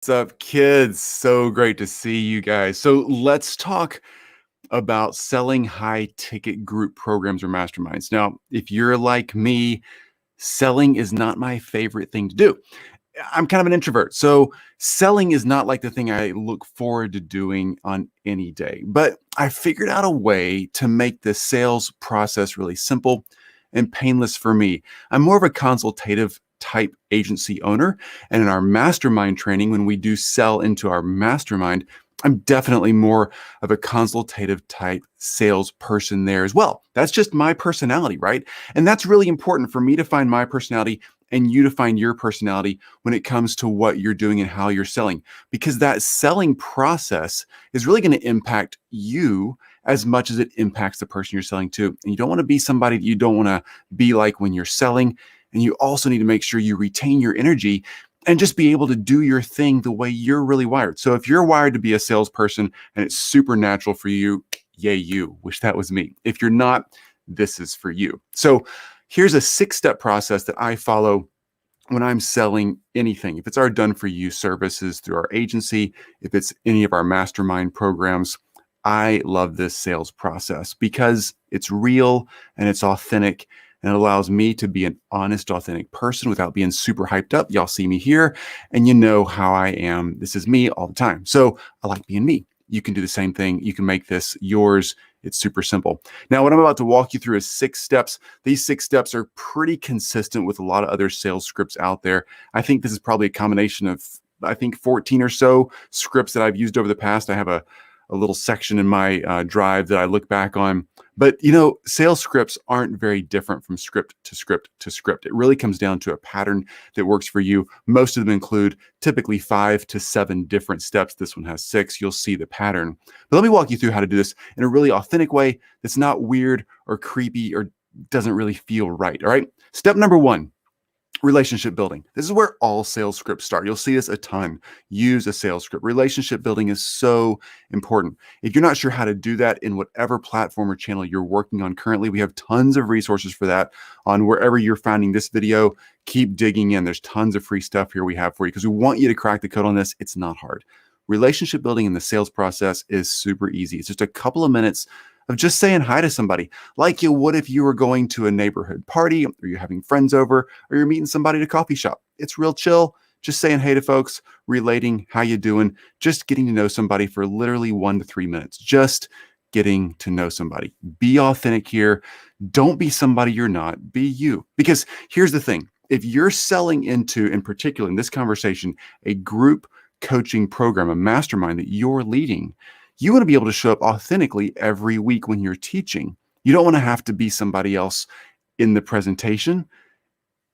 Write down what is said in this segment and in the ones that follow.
What's up, kids? So great to see you guys. So let's talk about selling high ticket group programs or masterminds. Now, if you're like me, selling is not my favorite thing to do. I'm kind of an introvert. So selling is not like the thing I look forward to doing on any day. But I figured out a way to make the sales process really simple and painless for me. I'm more of a consultative type agency owner. And in our mastermind training, when we do sell into our mastermind, I'm definitely more of a consultative type salesperson there as well. That's just my personality, right? And that's really important for me to find my personality and you to find your personality when it comes to what you're doing and how you're selling, because that selling process is really going to impact you as much as it impacts the person you're selling to. And you don't want to be somebody that you don't want to be like when you're selling. And you also need to make sure you retain your energy and just be able to do your thing the way you're really wired. So if you're wired to be a salesperson and it's super natural for you, yay, you. Wish that was me. If you're not, this is for you. So here's a 6-step process that I follow when I'm selling anything. If it's our done for you services through our agency, if it's any of our mastermind programs, I love this sales process because it's real and it's authentic. And it allows me to be an honest, authentic person without being super hyped up. Y'all see me here and you know how I am. This is me all the time. So I like being me. You can do the same thing. You can make this yours. It's super simple. Now, what I'm about to walk you through is 6 steps. These 6 steps are pretty consistent with a lot of other sales scripts out there. I think this is probably a combination of, 14 or so scripts that I've used over the past. I have a little section in my drive that I look back on. But, sales scripts aren't very different from script to script to script. It really comes down to a pattern that works for you. Most of them include typically 5 to 7 different steps. This one has 6. You'll see the pattern. But let me walk you through how to do this in a really authentic way that's not weird or creepy or doesn't really feel right. All right. Step number 1. Relationship building. This is where all sales scripts start. You'll see this a ton. Use a sales script. Relationship building is so important. If you're not sure how to do that in whatever platform or channel you're working on currently, we have tons of resources for that on wherever you're finding this video. Keep digging in. There's tons of free stuff here we have for you because we want you to crack the code on this. It's not hard. Relationship building in the sales process is super easy. It's just a couple of minutes of just saying hi to somebody like you would if you were going to a neighborhood party or you're having friends over or you're meeting somebody at a coffee shop. It's real chill. Just saying hey to folks, relating, how you doing, just getting to know somebody for literally 1 to 3 minutes. Just getting to know somebody. Be authentic here. Don't be somebody you're not. Be you. Because here's the thing. If you're selling into, in particular in this conversation, a group coaching program, a mastermind that you're leading, you want to be able to show up authentically every week when you're teaching. You don't want to have to be somebody else in the presentation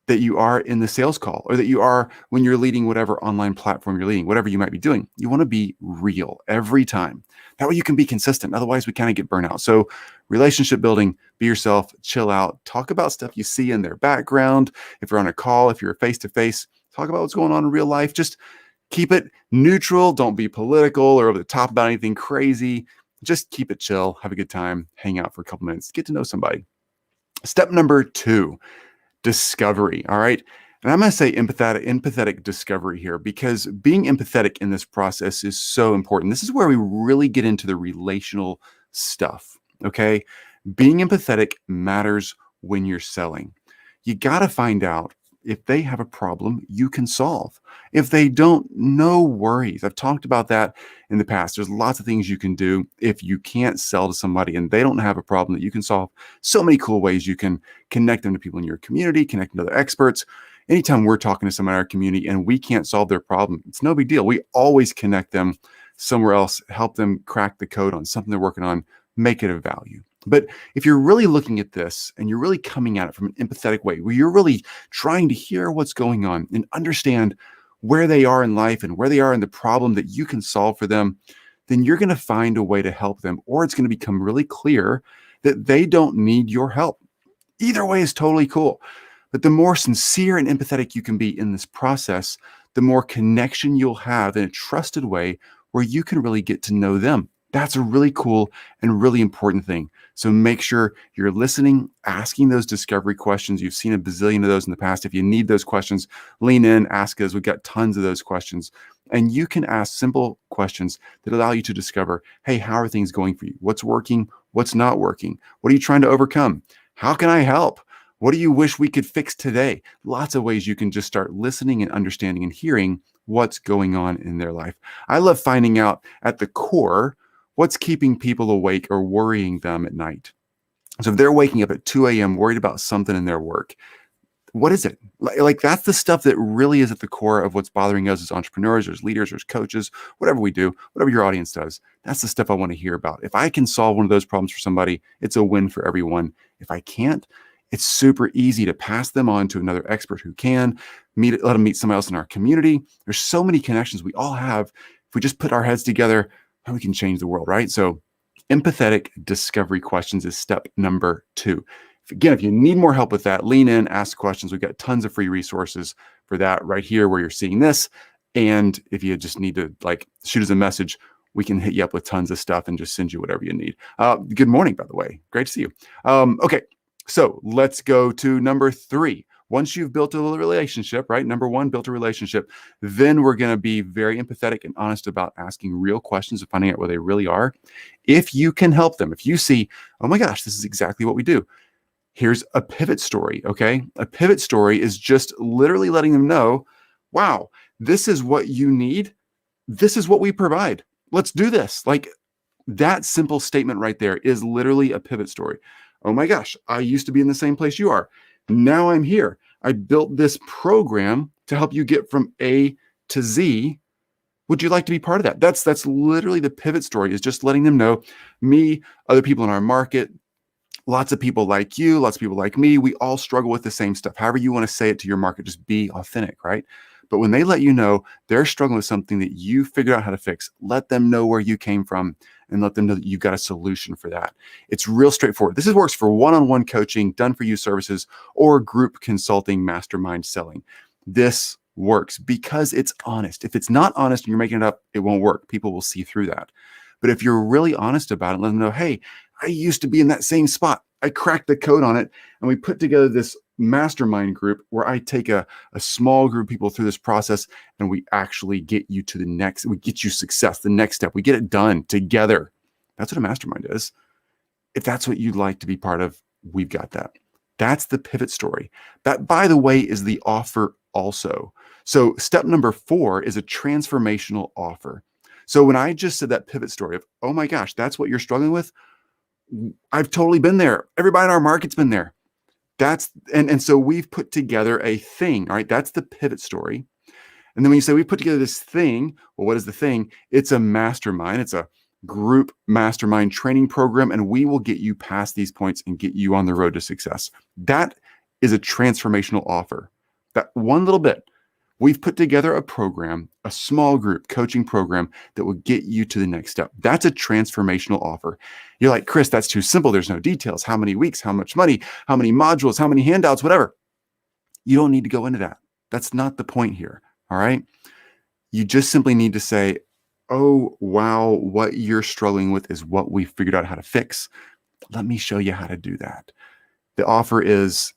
that you are in the sales call or that you are when you're leading whatever online platform you're leading, whatever you might be doing. You want to be real every time. That way you can be consistent. Otherwise, we kind of get burnt out. So relationship building, be yourself, chill out, talk about stuff you see in their background. If you're on a call, if you're face-to-face, talk about what's going on in real life. Just keep it neutral. Don't be political or over the top about anything crazy. Just keep it chill. Have a good time. Hang out for a couple minutes. Get to know somebody. Step number 2, discovery. All right. And I'm going to say empathetic discovery here because being empathetic in this process is so important. This is where we really get into the relational stuff. Okay. Being empathetic matters when you're selling. You got to find out if they have a problem you can solve. If they don't, no worries. I've talked about that in the past. There's lots of things you can do if you can't sell to somebody and they don't have a problem that you can solve. So many cool ways you can connect them to people in your community, connect them to other experts. Anytime we're talking to someone in our community and we can't solve their problem, it's no big deal. We always connect them somewhere else, help them crack the code on something they're working on, make it of value. But if you're really looking at this and you're really coming at it from an empathetic way, where you're really trying to hear what's going on and understand where they are in life and where they are in the problem that you can solve for them, then you're going to find a way to help them, or it's going to become really clear that they don't need your help. Either way is totally cool. But the more sincere and empathetic you can be in this process, the more connection you'll have in a trusted way where you can really get to know them. That's a really cool and really important thing. So make sure you're listening, asking those discovery questions. You've seen a bazillion of those in the past. If you need those questions, lean in, ask us. We've got tons of those questions And you can ask simple questions that allow you to discover, hey, how are things going for you? What's working? What's not working? What are you trying to overcome? How can I help? What do you wish we could fix today? Lots of ways you can just start listening and understanding and hearing what's going on in their life. I love finding out at the core what's keeping people awake or worrying them at night. So if they're waking up at 2 a.m. worried about something in their work, what is it? Like that's the stuff that really is at the core of what's bothering us as entrepreneurs, or as leaders, or as coaches, whatever we do, whatever your audience does. That's the stuff I want to hear about. If I can solve one of those problems for somebody, it's a win for everyone. If I can't, it's super easy to pass them on to another expert who can let them meet somebody else in our community. There's so many connections we all have. If we just put our heads together, we can change the world, right? So empathetic discovery questions is step number 2. Again, if you need more help with that, lean in, ask questions. We've got tons of free resources for that right here where you're seeing this. And if you just need to shoot us a message, we can hit you up with tons of stuff and just send you whatever you need. Good morning, by the way. Great to see you. Okay, so let's go to number 3. Once you've built a relationship, right? Number 1, built a relationship. Then we're going to be very empathetic and honest about asking real questions and finding out where they really are. If you can help them, if you see, oh my gosh, this is exactly what we do. Here's a pivot story, okay? A pivot story is just literally letting them know, wow, this is what you need. This is what we provide. Let's do this. Like that simple statement right there is literally a pivot story. Oh my gosh, I used to be in the same place you are. Now I'm here. I built this program to help you get from A to Z. Would you like to be part of that? That's literally the pivot story, is just letting them know, me, other people in our market, lots of people like you, lots of people like me, we all struggle with the same stuff. However you want to say it to your market, just be authentic, right? But when they let you know they're struggling with something that you figured out how to fix, let them know where you came from and let them know that you've got a solution for that. It's real straightforward. This works for one-on-one coaching, done for you services, or group consulting, mastermind selling. This works because it's honest. If it's not honest and you're making it up, it won't work. People will see through that. But if you're really honest about it, let them know, hey, I used to be in that same spot. I cracked the code on it, and we put together this mastermind group where I take a small group of people through this process, and we actually get you to we get you success, the next step. We get it done together. That's what a mastermind is. If that's what you'd like to be part of, we've got that. That's the pivot story. That, by the way, is the offer also. So step number 4 is a transformational offer. So when I just said that pivot story of, oh my gosh, that's what you're struggling with, I've totally been there. Everybody in our market's been there. And so we've put together a thing, all right? That's the pivot story. And then when you say we put together this thing, well, what is the thing? It's a mastermind. It's a group mastermind training program, and we will get you past these points and get you on the road to success. That is a transformational offer. That one little bit. We've put together a program, a small group coaching program that will get you to the next step. That's a transformational offer. You're like, Chris, that's too simple. There's no details. How many weeks, how much money, how many modules, how many handouts, whatever. You don't need to go into that. That's not the point here. All right. You just simply need to say, oh, wow, what you're struggling with is what we figured out how to fix. Let me show you how to do that. The offer is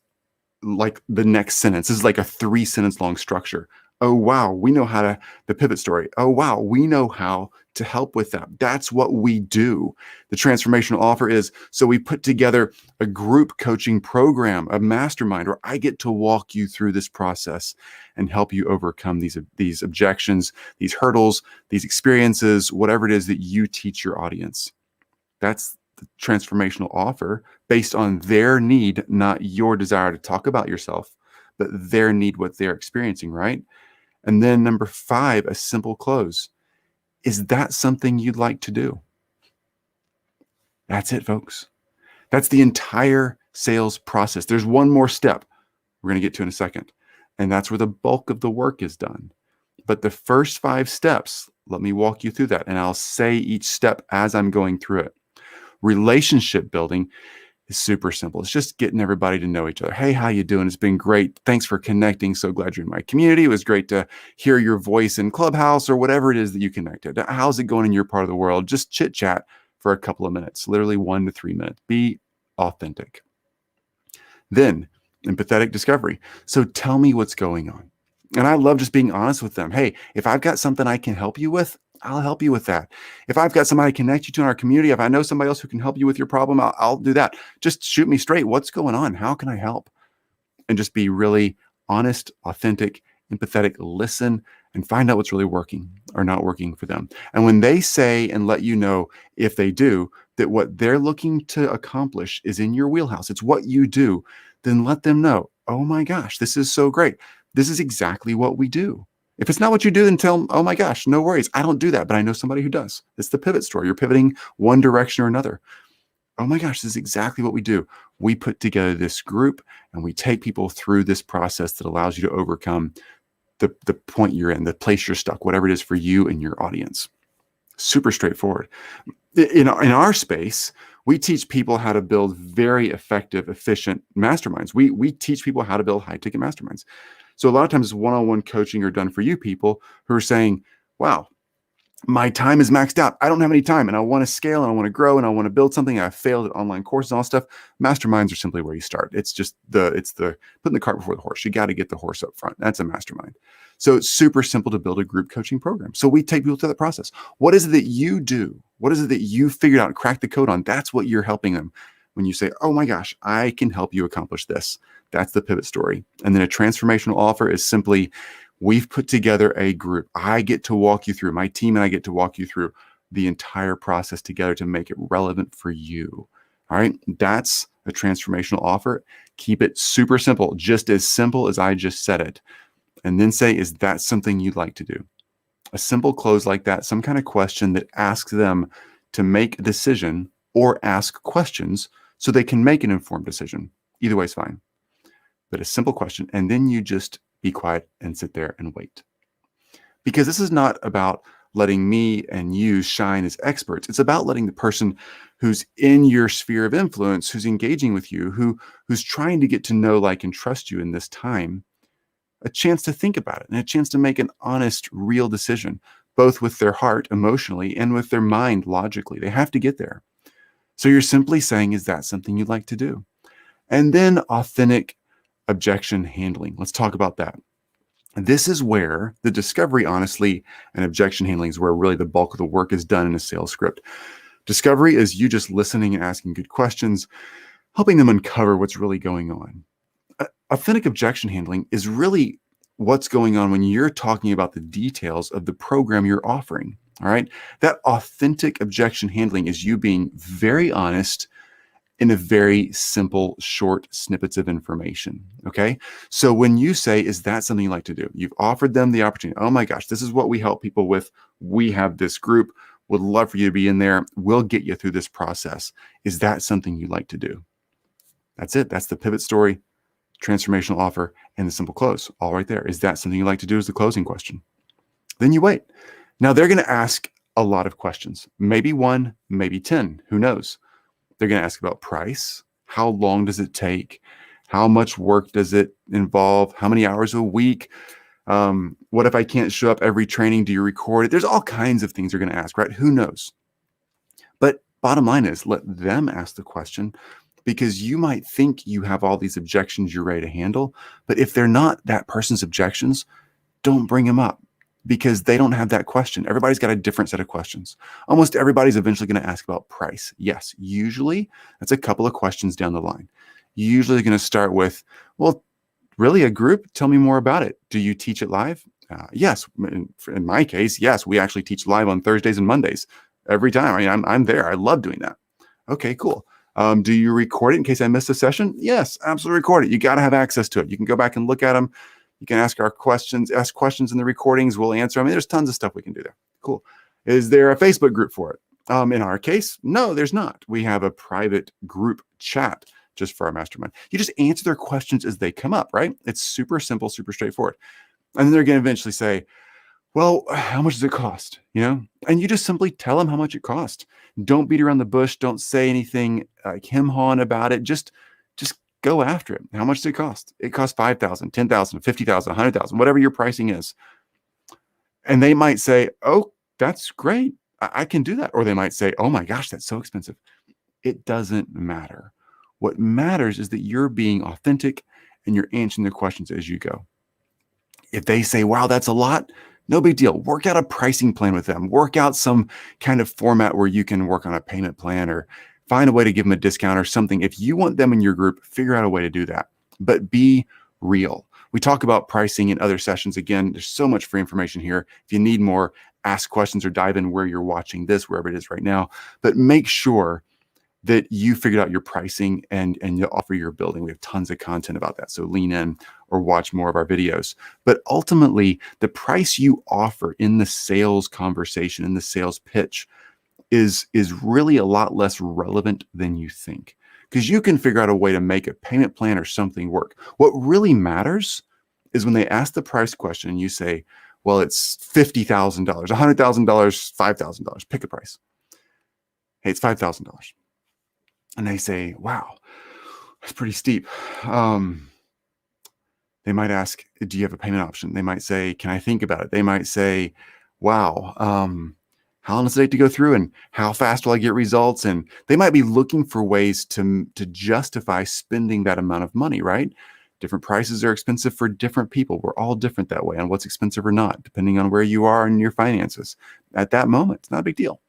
like the next sentence. This is like a 3-sentence long structure. Oh, wow, we know how the pivot story. Oh, wow, we know how to help with that. That's what we do. The transformational offer is, so we put together a group coaching program, a mastermind, where I get to walk you through this process and help you overcome these objections, these hurdles, these experiences, whatever it is that you teach your audience. That's the transformational offer based on their need, not your desire to talk about yourself, but their need, what they're experiencing, right? And then number 5, a simple close. Is that something you'd like to do? That's it, folks. That's the entire sales process. There's one more step we're going to get to in a second, and that's where the bulk of the work is done. But the first 5 steps, let me walk you through that, and I'll say each step as I'm going through it. Relationship building is super simple. It's just getting everybody to know each other. Hey, how you doing? It's been great. Thanks for connecting. So glad you're in my community. It was great to hear your voice in Clubhouse or whatever it is that you connected. How's it going in your part of the world? Just chit chat for a couple of minutes, literally 1 to 3 minutes. Be authentic. Then empathetic discovery. So tell me what's going on. And I love just being honest with them. Hey, if I've got something I can help you with, I'll help you with that. If I've got somebody to connect you to in our community, if I know somebody else who can help you with your problem, I'll do that. Just shoot me straight. What's going on? How can I help? And just be really honest, authentic, empathetic, listen, and find out what's really working or not working for them. And when they say and let you know, if they do, that what they're looking to accomplish is in your wheelhouse, it's what you do, then let them know, oh my gosh, this is so great. This is exactly what we do. If it's not what you do, then tell them, oh my gosh, no worries. I don't do that, but I know somebody who does. It's the pivot story. You're pivoting one direction or another. Oh my gosh, this is exactly what we do. We put together this group and we take people through this process that allows you to overcome the point you're in, the place you're stuck, whatever it is for you and your audience. Super straightforward. In our space, we teach people how to build very effective, efficient masterminds. We teach people how to build high-ticket masterminds. So a lot of times one-on-one coaching are done for you people who are saying, wow, my time is maxed out. I don't have any time and I want to scale and I want to grow and I want to build something. I've failed at online courses and all stuff. Masterminds are simply where you start. It's just it's the putting the cart before the horse. You got to get the horse up front. That's a mastermind. So it's super simple to build a group coaching program. So we take people through that process. What is it that you do? What is it that you figured out and cracked the code on? That's what you're helping them. When you say, oh my gosh, I can help you accomplish this. That's the pivot story. And then a transformational offer is simply, we've put together a group. I get to walk you through, my team and I get to walk you through the entire process together to make it relevant for you. All right. That's a transformational offer. Keep it super simple, just as simple as I just said it. And then say, is that something you'd like to do? A simple close like that, some kind of question that asks them to make a decision or ask questions so they can make an informed decision. Either way is fine. But a simple question. And then you just be quiet and sit there and wait. Because this is not about letting me and you shine as experts. It's about letting the person who's in your sphere of influence, who's engaging with you, who's trying to get to know, like, and trust you in this time, a chance to think about it and a chance to make an honest, real decision, both with their heart emotionally and with their mind logically. They have to get there. So you're simply saying, is that something you'd like to do? And then authentic objection handling. Let's talk about that. This is where the discovery, honestly, and objection handling is where really the bulk of the work is done in a sales script. Discovery is you just listening and asking good questions, helping them uncover what's really going on. Authentic objection handling is really what's going on when you're talking about the details of the program you're offering. All right. That authentic objection handling is you being very honest in a very simple, short snippets of information. Okay. So when you say, is that something you like to do? You've offered them the opportunity. Oh my gosh, this is what we help people with. We have this group. Would love for you to be in there. We'll get you through this process. Is that something you'd like to do? That's it. That's the pivot story, transformational offer, and the simple close. All right there. Is that something you'd like to do is the closing question. Then you wait. Now they're going to ask a lot of questions, maybe 1, maybe 10, who knows? They're going to ask about price. How long does it take? How much work does it involve? How many hours a week? What if I can't show up every training? Do you record it? There's all kinds of things they're going to ask, right? Who knows? But bottom line is, let them ask the question, because you might think you have all these objections you're ready to handle. But if they're not that person's objections, don't bring them up, because they don't have that question. Everybody's got a different set of questions. Almost everybody's eventually going to ask about price. Yes, usually that's a couple of questions down the line. Usually going to start with, well, really a group? Tell me more about it. Do you teach it live? Yes. In my case, yes, we actually teach live on Thursdays and Mondays every time. I mean, I'm there. I love doing that. Okay, cool. Do you record it in case I missed a session? Yes, absolutely record it. You got to have access to it. You can go back and look at them. You can ask questions in the recordings. We'll answer. I mean, there's tons of stuff we can do there. Cool. Is there a Facebook group for it? In our case, no, there's not. We have a private group chat just for our mastermind. You just answer their questions as they come up, right? It's super simple, super straightforward. And then they're going to eventually say, well, how much does it cost? And you just simply tell them how much it costs. Don't beat around the bush. Don't say anything like hem-hawing about it. Just go after it. How much does it cost? It costs $5,000, $10,000, $50,000, $100,000, whatever your pricing is. And they might say, oh, that's great. I can do that. Or they might say, oh my gosh, that's so expensive. It doesn't matter. What matters is that you're being authentic and you're answering their questions as you go. If they say, wow, that's a lot, no big deal. Work out a pricing plan with them. Work out some kind of format where you can work on a payment plan or find a way to give them a discount or something. If you want them in your group, figure out a way to do that. But be real. We talk about pricing in other sessions. Again, there's so much free information here. If you need more, ask questions or dive in where you're watching this, wherever it is right now. But make sure that you figured out your pricing and you offer your building. We have tons of content about that. So lean in or watch more of our videos. But ultimately, the price you offer in the sales conversation, in the sales pitch, is really a lot less relevant than you think, because you can figure out a way to make a payment plan or something work. What really matters is when they ask the price question and you say, well, it's $50,000, $100,000, $5,000, pick a price. Hey, it's $5,000. And they say, wow, that's pretty steep. They might ask, do you have a payment option? They might say, can I think about it? They might say, wow, how long does it take to go through and how fast will I get results? And they might be looking for ways to justify spending that amount of money, right? Different prices are expensive for different people. We're all different that way on what's expensive or not, depending on where you are in your finances. At that moment, it's not a big deal.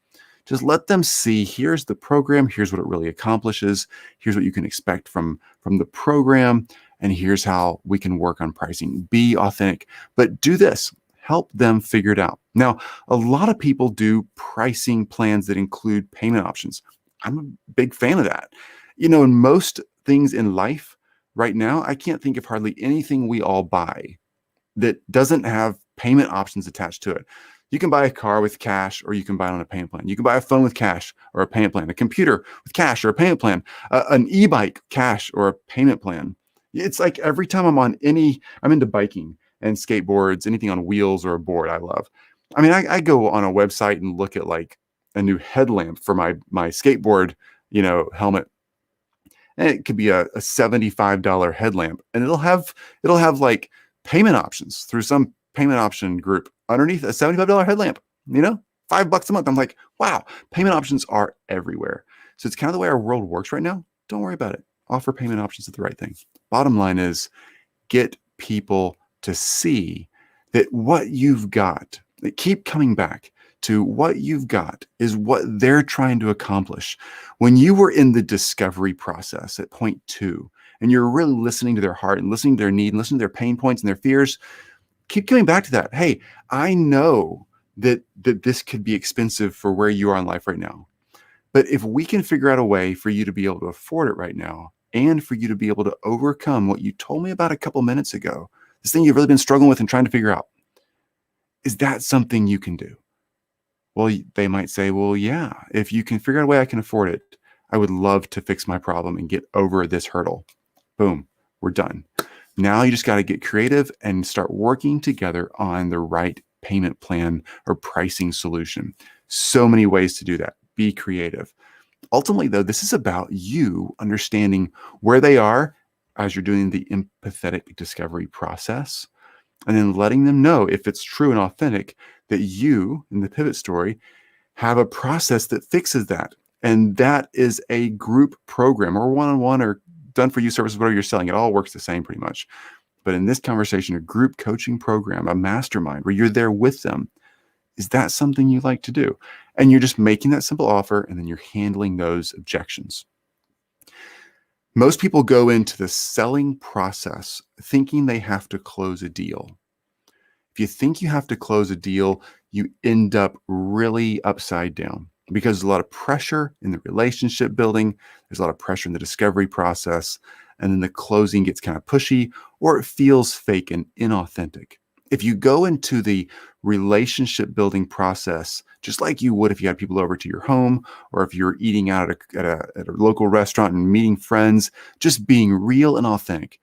Just let them see, here's the program, here's what it really accomplishes, here's what you can expect from the program, and here's how we can work on pricing. Be authentic, but do this. Help them figure it out. Now, a lot of people do pricing plans that include payment options. I'm a big fan of that. In most things in life right now, I can't think of hardly anything we all buy that doesn't have payment options attached to it. You can buy a car with cash, or you can buy it on a payment plan. You can buy a phone with cash or a payment plan, a computer with cash or a payment plan, an e-bike, cash or a payment plan. It's like every time I'm into biking and skateboards, anything on wheels or a board, I love. I mean, I go on a website and look at like a new headlamp for my skateboard, helmet. And it could be a $75 headlamp, and it'll have like payment options through some payment option group underneath a $75 headlamp, $5 a month. I'm like, wow, payment options are everywhere. So it's kind of the way our world works right now. Don't worry about it. Offer payment options at the right thing. Bottom line is, get people to see that what you've got, they keep coming back to what you've got is what they're trying to accomplish. When you were in the discovery process at point 2, and you're really listening to their heart and listening to their need and listening to their pain points and their fears, keep coming back to that. Hey, I know that this could be expensive for where you are in life right now. But if we can figure out a way for you to be able to afford it right now, and for you to be able to overcome what you told me about a couple minutes ago, this thing you've really been struggling with and trying to figure out, is that something you can do? Well, they might say, well, yeah, if you can figure out a way I can afford it, I would love to fix my problem and get over this hurdle. Boom, we're done. Now you just got to get creative and start working together on the right payment plan or pricing solution. So many ways to do that. Be creative. Ultimately, though, this is about you understanding where they are as you're doing the empathetic discovery process, and then letting them know, if it's true and authentic, that you, in the pivot story, have a process that fixes that. And that is a group program or one-on-one or done-for-you services, whatever you're selling. It all works the same pretty much. But in this conversation, a group coaching program, a mastermind where you're there with them, is that something you like to do? And you're just making that simple offer, and then you're handling those objections. Most people go into the selling process thinking they have to close a deal. If you think you have to close a deal, you end up really upside down, because there's a lot of pressure in the relationship building. There's a lot of pressure in the discovery process. And then the closing gets kind of pushy, or it feels fake and inauthentic. If you go into the relationship building process just like you would if you had people over to your home, or if you're eating out at a local restaurant and meeting friends, just being real and authentic,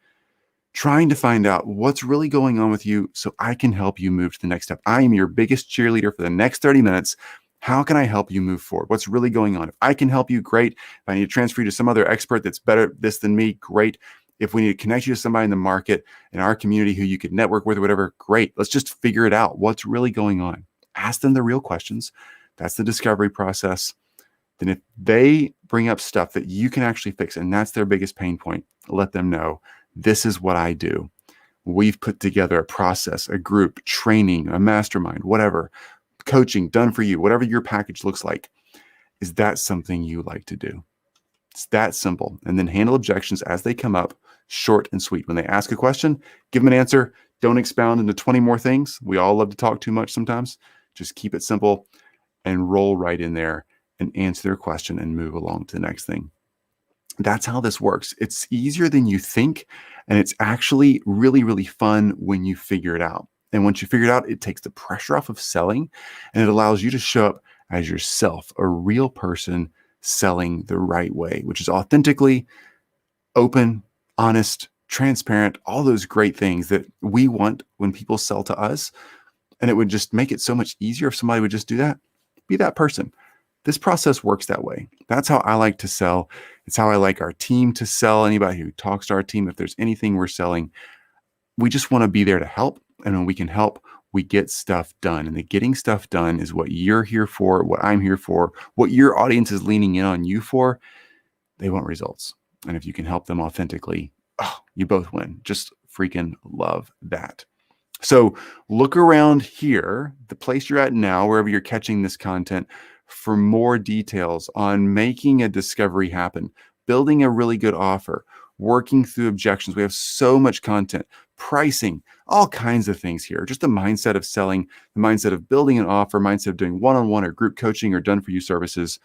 trying to find out what's really going on with you so I can help you move to the next step. I am your biggest cheerleader for the next 30 minutes. How can I help you move forward? What's really going on? If I can help you, great. If I need to transfer you to some other expert that's better at this than me, great. If we need to connect you to somebody in the market, in our community who you could network with or whatever, great. Let's just figure it out. What's really going on? Ask them the real questions. That's the discovery process. Then if they bring up stuff that you can actually fix, and that's their biggest pain point, let them know, this is what I do. we've put together a process, a group, training, a mastermind, whatever, coaching done for you, whatever your package looks like. Is that something you like to do? It's that simple. And then handle objections as they come up, short and sweet. When they ask a question, give them an answer. Don't expound into 20 more things. We all love to talk too much sometimes. Just keep it simple and roll right in there and answer their question and move along to the next thing. That's how this works. It's easier than you think, and it's actually really, really fun when you figure it out. And once you figure it out, it takes the pressure off of selling, and it allows you to show up as yourself, a real person selling the right way, which is authentically open, honest, transparent, all those great things that we want when people sell to us. And it would just make it so much easier if somebody would just do that. Be that person. This process works that way. That's how I like to sell. It's how I like our team to sell. Anybody who talks to our team, if there's anything we're selling, we just want to be there to help. And when we can help, we get stuff done. And the getting stuff done is what you're here for, what I'm here for, what your audience is leaning in on you for. They want results. And if you can help them authentically, oh, you both win. Just freaking love that. So look around here, the place you're at now, wherever you're catching this content, for more details on making a discovery happen, building a really good offer, working through objections. We have so much content, pricing, all kinds of things here. Just the mindset of selling, the mindset of building an offer, mindset of doing one-on-one or group coaching or done-for-you services.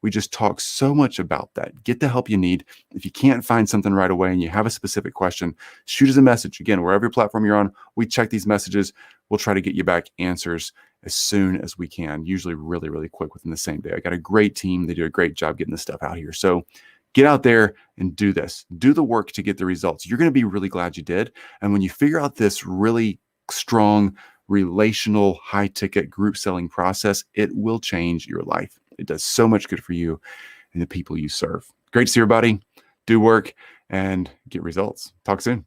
We just talk so much about that. Get the help you need. If you can't find something right away and you have a specific question, shoot us a message. Again, wherever platform you're on, we check these messages. We'll try to get you back answers as soon as we can, usually really, really quick within the same day. I got a great team. They do a great job getting this stuff out here. So get out there and do this. Do the work to get the results. You're going to be really glad you did. And when you figure out this really strong, relational, high-ticket group selling process, it will change your life. It does so much good for you and the people you serve. Great to see everybody. Do work and get results. Talk soon.